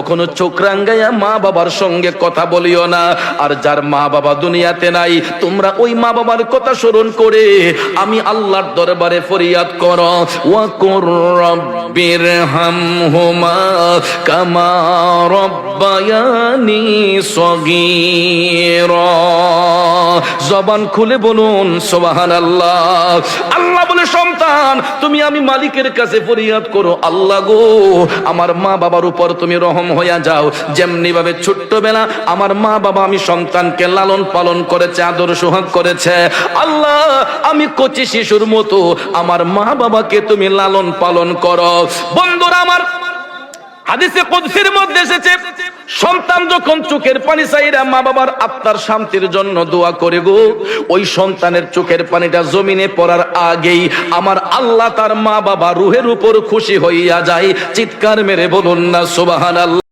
কখনো চোখ রাঙ্গাইয়া মা বাবার সঙ্গে কথা বলিও না। আর যার মা বাবা দুনিয়াতে নাই, তোমরা ওই মা বাবার কথা স্মরণ করে আমি আল্লাহর দরবারে ফরিয়াদ করো, ওয়া কুর রাব্বিরহামহুমা কামা রাব্বায়ানি সগীরা। জবান খুলে বলুন সুবহানাল্লাহ। আল্লাহ বলে, সন্তান তুমি আমি মালিকের কাছে ফরিয়াদ করো, আল্লাহ গো আমার মা বাবার উপর তুমি রহম হইয়া যাও। যেমনি ভাবে ছোট্টবেলা আমার মা বাবা আমি সন্তানকে লালন পালন করেছে, আদর সোহাগ করেছে, আল্লাহ আমি কচি শিশুর মতো আমার মা বাবাকে তুমি লালন পালন করো। বন্ধুরা আমার, হাদিসে কুদসির মধ্যে এসেছে, সন্তান যখন চোখের পানি চাইরা মা বাবার আত্মার শান্তির জন্য দোয়া করে গো, ওই সন্তানের চোখের পানিটা জমিনে পড়ার আগেই আমার আল্লাহ তার মা বাবা রুহের উপর খুশি হইয়া যায়। চিৎকার মেরে বলুন না সুবহানাল্লাহ।